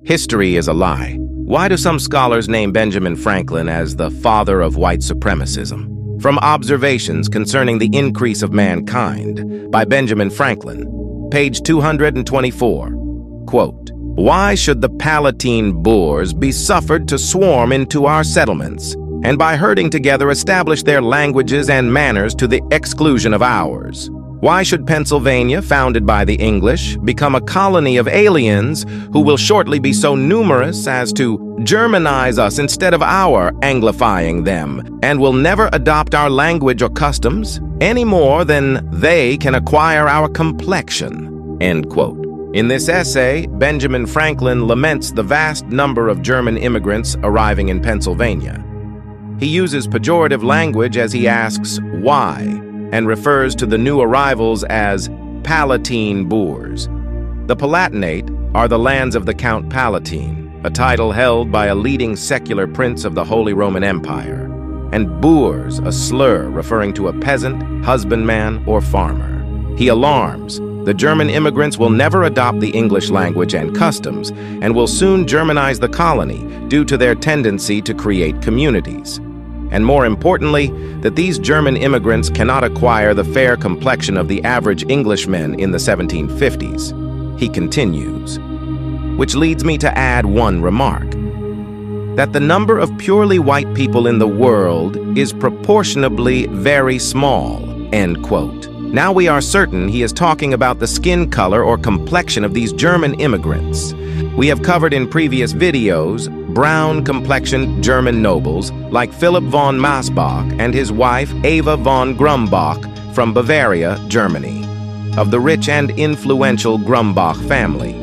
History is a lie. Why do some scholars name Benjamin Franklin as the father of white supremacism? From Observations Concerning the Increase of Mankind by Benjamin Franklin, page 224, quote, "Why should the Palatine Boers be suffered to swarm into our settlements, and by herding together establish their languages and manners to the exclusion of ours? Why should Pennsylvania, founded by the English, become a colony of aliens who will shortly be so numerous as to Germanize us instead of our anglifying them, and will never adopt our language or customs, any more than they can acquire our complexion?" End quote. In this essay, Benjamin Franklin laments the vast number of German immigrants arriving in Pennsylvania. He uses pejorative language as he asks why, and refers to the new arrivals as Palatine Boers. The Palatinate are the lands of the Count Palatine, a title held by a leading secular prince of the Holy Roman Empire, and Boers, a slur referring to a peasant, husbandman, or farmer. He alarms: the German immigrants will never adopt the English language and customs, and will soon Germanize the colony due to their tendency to create communities. And more importantly, that these German immigrants cannot acquire the fair complexion of the average Englishman in the 1750s. He continues, which leads me to add one remark, that the number of purely white people in the world is proportionably very small, end quote. Now we are certain he is talking about the skin color or complexion of these German immigrants. We have covered in previous videos brown-complexioned German nobles like Philipp von Massbach and his wife Eva von Grumbach from Bavaria, Germany, of the rich and influential Grumbach family.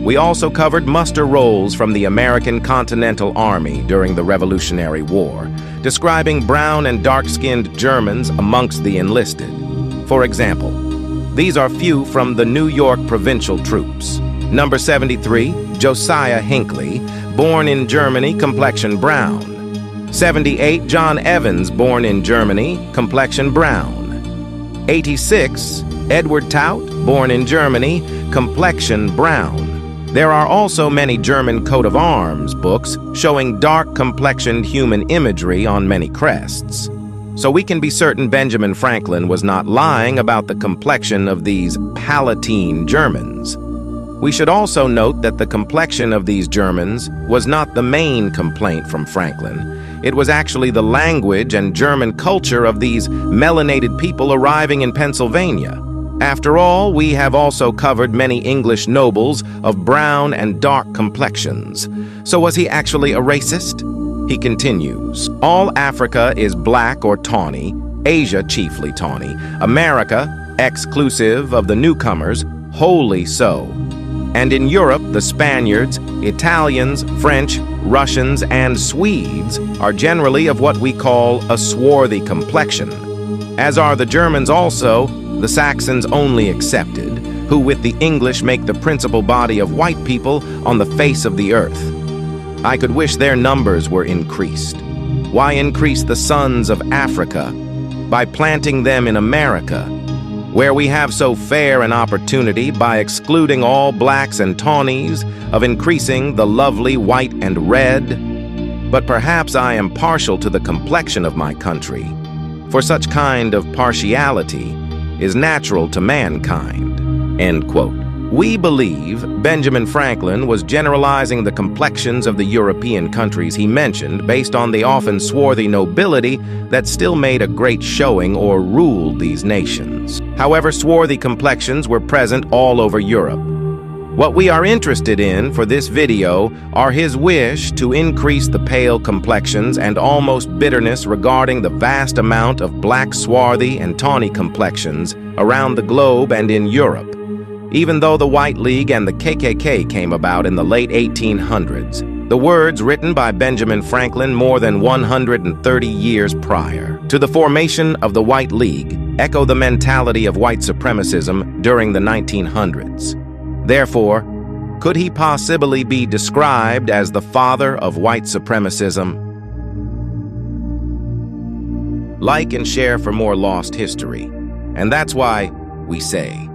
We also covered muster rolls from the American Continental Army during the Revolutionary War, describing brown and dark-skinned Germans amongst the enlisted. For example, these are few from the New York provincial troops. Number 73, Josiah Hinckley, born in Germany, complexion brown. 78, John Evans, born in Germany, complexion brown. 86, Edward Tout, born in Germany, complexion brown. There are also many German coat of arms books showing dark-complexioned human imagery on many crests. So we can be certain Benjamin Franklin was not lying about the complexion of these Palatine Germans. We should also note that the complexion of these Germans was not the main complaint from Franklin. It was actually the language and German culture of these melanated people arriving in Pennsylvania. After all, we have also covered many English nobles of brown and dark complexions. So was he actually a racist? He continues, all Africa is black or tawny, Asia chiefly tawny, America, exclusive of the newcomers, wholly so. And in Europe, the Spaniards, Italians, French, Russians, and Swedes are generally of what we call a swarthy complexion, as are the Germans also, the Saxons only excepted, who with the English make the principal body of white people on the face of the earth. I could wish their numbers were increased. Why increase the sons of Africa? By planting them in America, where we have so fair an opportunity by excluding all blacks and tawnies of increasing the lovely white and red. But perhaps I am partial to the complexion of my country, for such kind of partiality is natural to mankind, end quote. We believe Benjamin Franklin was generalizing the complexions of the European countries he mentioned based on the often swarthy nobility that still made a great showing or ruled these nations. However, swarthy complexions were present all over Europe. What we are interested in for this video are his wish to increase the pale complexions and almost bitterness regarding the vast amount of black, swarthy, and tawny complexions around the globe and in Europe. Even though the White League and the KKK came about in the late 1800s, the words written by Benjamin Franklin more than 130 years prior to the formation of the White League echo the mentality of white supremacism during the 1900s. Therefore, could he possibly be described as the father of white supremacism? Like and share for more lost history. And that's why we say,